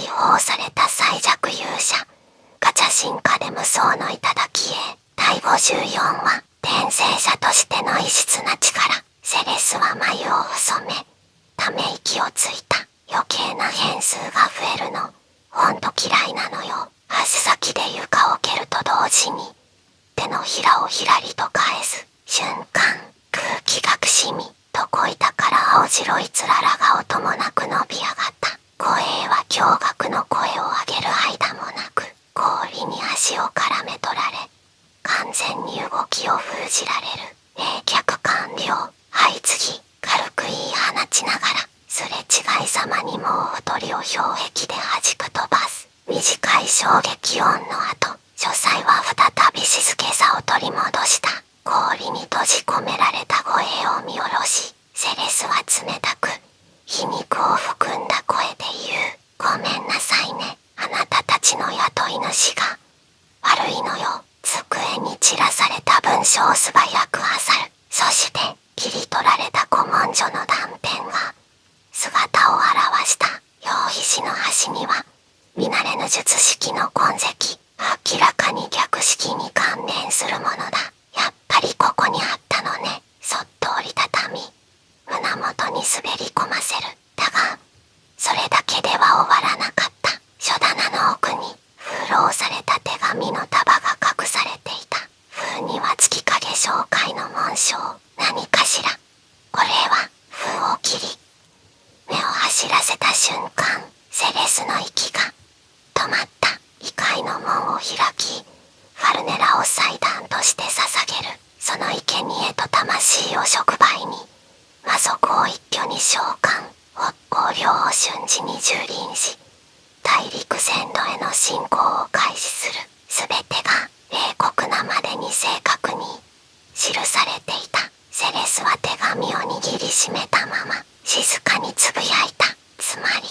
放された最弱勇者ガチャ進化で無双の頂へ。第54話、転生者としての異質な力。セレスは眉を細めため息をついた。余計な変数が増えるのほんと嫌いなのよ。足先で床を蹴ると同時に手のひらをひらりと返す瞬間、空気がくしみ床板から青白いつららが音もなく伸び上がった。声は驚愕の声を上げる間もなく氷に足を絡め取られ、完全に動きを封じられる。冷却完了。はい次。軽く言い放ちながらすれ違いざまにもう一人を氷壁で弾く飛ばす。短い衝撃音の後、書斎は再び静けさを取り戻した。氷に閉じ込められた護衛を見下ろし、セレスは冷たく皮肉を含んだ声で言う。ごめんなさいね、あなたたちの雇い主が。悪いのよ。机に散らされた文書を素早く漁る。そして切り取られた古文書の断片が姿を現した。用皮紙の端には見慣れぬ術式の痕跡。明らかに逆式に関連するものだ。やっぱりここにあったのね。そっと折りたたみ胸元に滑り込ませる。だがそれだけでは終わらなかった。書棚の奥に封ろうされた手紙の束が隠されていた。封には月影紹介の紋章。何かしら。これは封を切り目を走らせた瞬間、セレスの息が止まった。異界の門を開き、ファルネラを祭壇として捧げる。その生贄と魂を触媒に魔族を一挙に召喚。北光領を瞬時に蹂躙し、大陸全土への侵攻を開始する。すべてが冷酷なまでに正確に記されていた。セレスは手紙を握りしめたまま静かにつぶやいた。つまり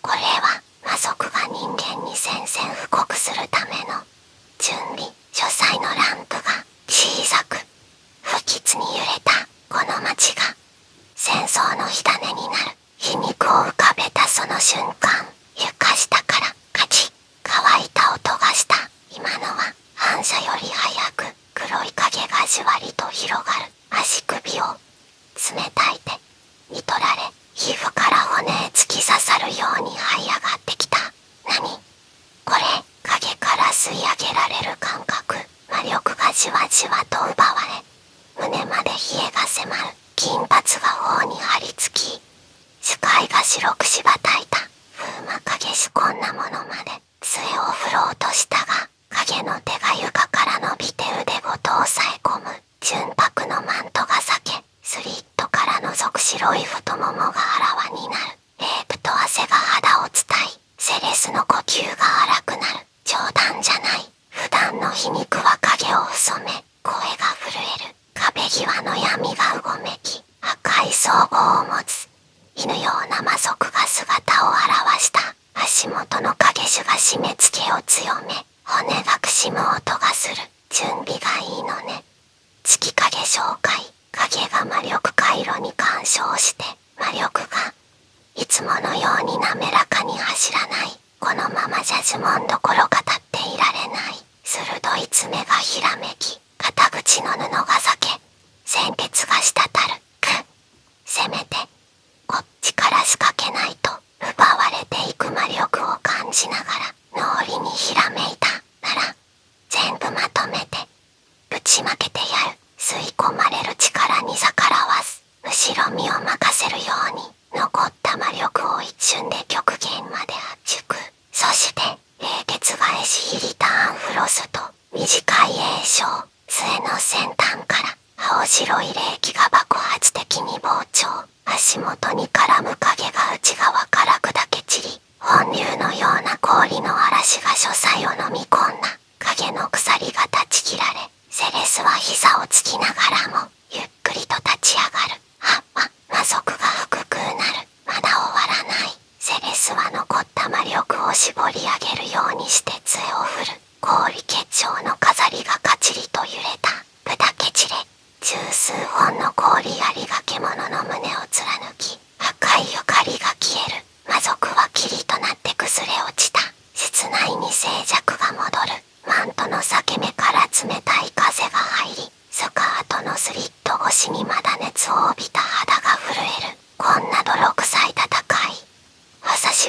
これは魔族が人間に宣戦布告するための準備。書斎のランプが小さく不吉に揺れた。この町が戦争の火種になる。皮肉を浮かべたその瞬間、床下からカチッ乾いた音がした。今のは反射より早く黒い影がじわりと広がる。足首を冷たい手に取られ、皮膚から骨へ突き刺さるように這い上がってきた。何これ。影から吸い上げられる感覚。魔力がじわじわと奪われ、胸まで冷えが迫る。金髪が頬に張り付き、視界が白くしばたいた。風魔影仕込んだものまで杖を振ろうとしたが、影の手が床から伸びて腕ごと押さえ込む。純白のマントが裂け、スリットから覗く白い太ももがあらわになる。レープと汗が肌を伝い、セレスの呼吸が荒くなる。冗談じゃない。普段の皮肉は影を潜め、声が震える。壁際の闇がうごめき、赤い装具を持つ犬ような魔族が姿を現した。足元の影種が締め付けを強め、骨がくしむ音がする。準備がいいのね。月影紹介。影が魔力回路に干渉して、魔力がいつものように滑らかに走らない。このままじゃ呪文どころか立っていられない。鋭い爪がひらめき、肩口の布が裂け、鮮血が滴る。せめてこっちから仕掛けないと。奪われていく魔力を感じながら脳裏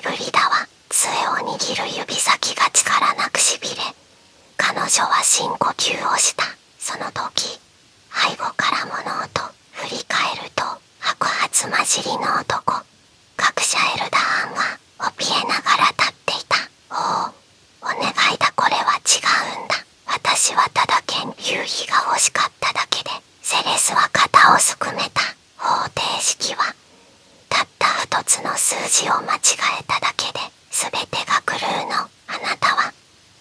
ぶりだわ。杖を握る指先が力なくしびれ、彼女は深呼吸をした。その時、背後から物音。振り返ると白髪混じりの男。学者エルダーンは怯えながら立っていた。お願いだ、これは違うんだ。私はただ夕日が欲しかっただけで。セレスは肩をすくめた。方程式はたった一つの数字を間違えただけで全てが狂うの。あなたは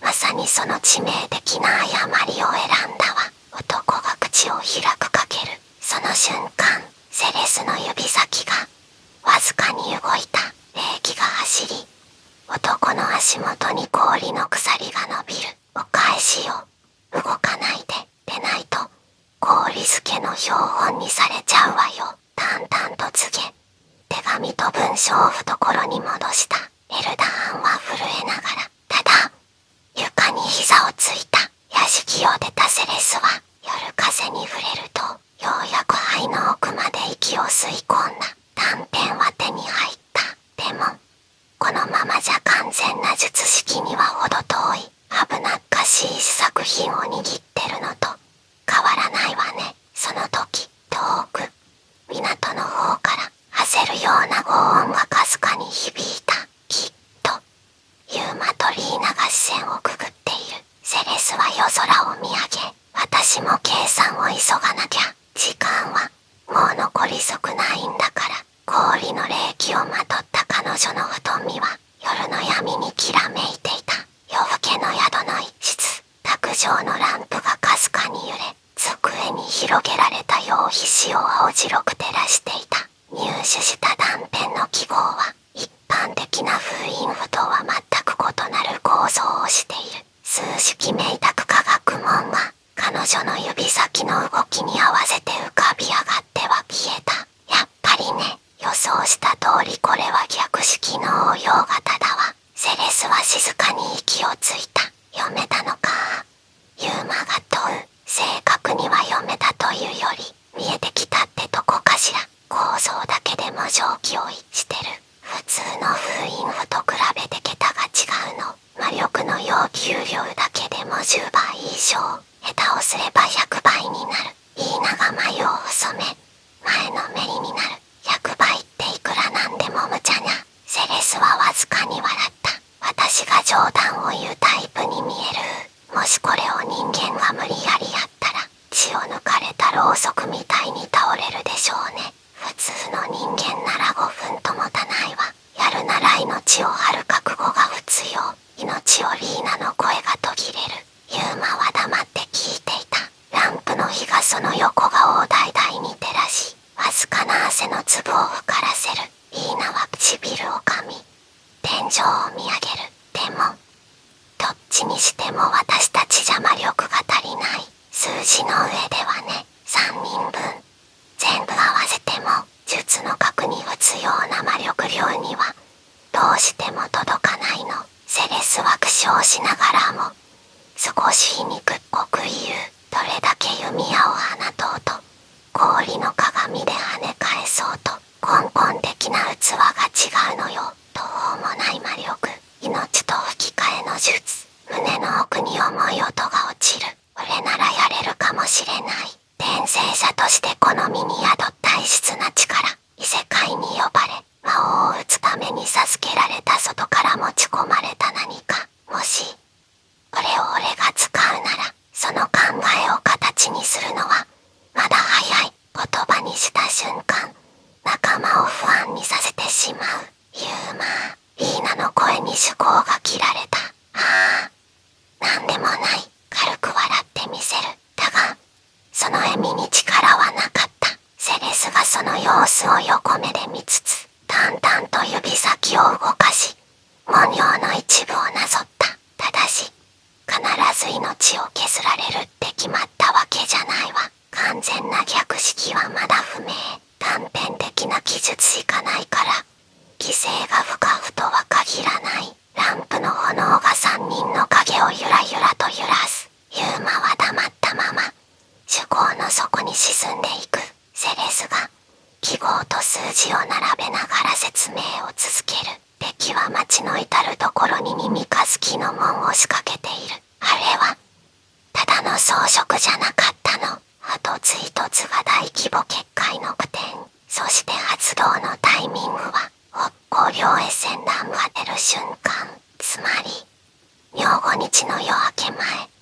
まさにその致命的な誤りを選んだわ。男が口を開くかける。その瞬間、セレスの指先がわずかに動いた。冷気が走り、男の足元に氷の鎖が伸びる。お返しよ。動かないで。でないと氷漬けの標本にされちゃうわよ。淡々と告げ、手紙と文章を懐に戻した。エルダーンは震えながら、ただ床に膝をついた。屋敷を出たセレスは夜風に触れるとようやく肺の奥まで息を吸い込んだ。短編は手に入った。でもこのままじゃ完全な術式には程遠い。危なっかしい試作品を握ってるのと変わらないわね。その時、遠く港の方から焦るような轟音がかすかに響いた。きっとユーマとリーナが視線をくぐっている。セレスは夜空を見上げ、私も計算を急がなきゃ。時間はもう残り少ないんだから。氷の冷気をまとった彼女の瞳は夜の闇にきらめいていた。夜更けの宿の一室、卓上のランプがかすかに揺れ、机に広げられた用紙紙を青白く照らしていた。入手した断片の記号は一般的な封印符とは全く異なる構造をしている。数式明卓化学問は彼女の指先の動きに合わせて浮かび上がっては消えた。やっぱりね、予想した通りこれは逆式の応用型だわ。セレスは静かに息をついた。読めたのか。ユーマが問う。正確には読めたというより見えてきたってとこかしら。構造だけでも常軌を逸してる。普通の封印符と比べて桁が違うの。魔力の要求量だけでも10倍以上。下手をすれば100倍になる。イーナが眉を細め、前のめりになる。100倍っていくらなんでも無茶な。セレスはわずかに笑った。私が冗談を言うタイプに見える。もしこれを人間が無理やりやったら血を抜かれたろうそくみたいに倒れるでしょうね。普通の人間なら5分ともたないわ。やるなら命を張る覚悟が必要。命をリーナの声が途切れる。ユーマは黙って聞いていた。ランプの火がその横顔を大々に照らし、わずかな汗の粒を膨らせる。リーナは唇を噛み、天井を見上げる。でもどっちにしても私たちじゃ魔力が足りない。数字の上ではね。3人分全部合わせても術の核に必要な魔力量にはどうしても届かないの。セレスは苦笑しながらも少し皮肉っぽく言う。どれだけ弓矢を放とうと氷の鏡で跳ね返そうと根本的な器が違うのよ。途方もない魔力、命と吹き替えの術。胸の奥に重い音が落ちる。俺ならやれるかもしれない。転生者としてこの身に宿った異質な力。異世界に呼ばれ魔王を討つために授けられた外から持ち込まれた何か。もしこれを俺が使うならその考えを形にするのはまだ早い。言葉にした瞬間仲間を不安にさせてしまう。ユーマ、リーナの声に趣向が切られた。ああ、なんでもない。軽く笑ってみせる。だがその笑みに力はなかった。セレスがその様子を横目で見つつ淡々と指先を動かし文様の一部をなぞった。ただし必ず命を削られるって決まったわけじゃないわ。完全な逆式はまだ不明。断片的な記述しかないから犠牲が不可不とは限らない。ランプの炎が3人の影をゆらゆらと揺らす。ユーマは黙ったまま趣向の底に沈んでいく。セレスが記号と数字を並べながら説明を続ける。敵は魔町の至る所に三日月の門を仕掛けている。あれはただの装飾じゃなかったの。一つ一つが大規模結界の句点。そして発動のタイミングは北方領へ船団が出る瞬間。つまり明後日の夜明け前、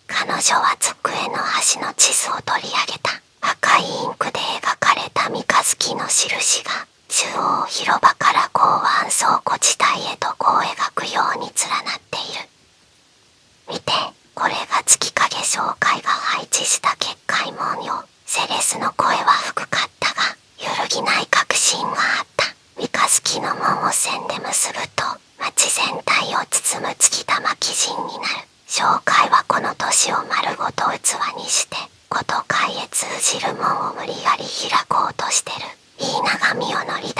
彼女は机の端の地図を取り上げた。赤いインクで描かれた三日月の印が中央広場から港湾倉庫地帯へとこう描くように連なっている。見て、これが月影商会が配置した結界門よ。セレスの声は低かったが揺るぎない確信があった。三日月の門を線で結ぶと町全体を包む月玉鬼神になる。商会はこの年を丸ごと器にして古都会へ通じる門を無理やり開こうとしてる。いい長身を乗り出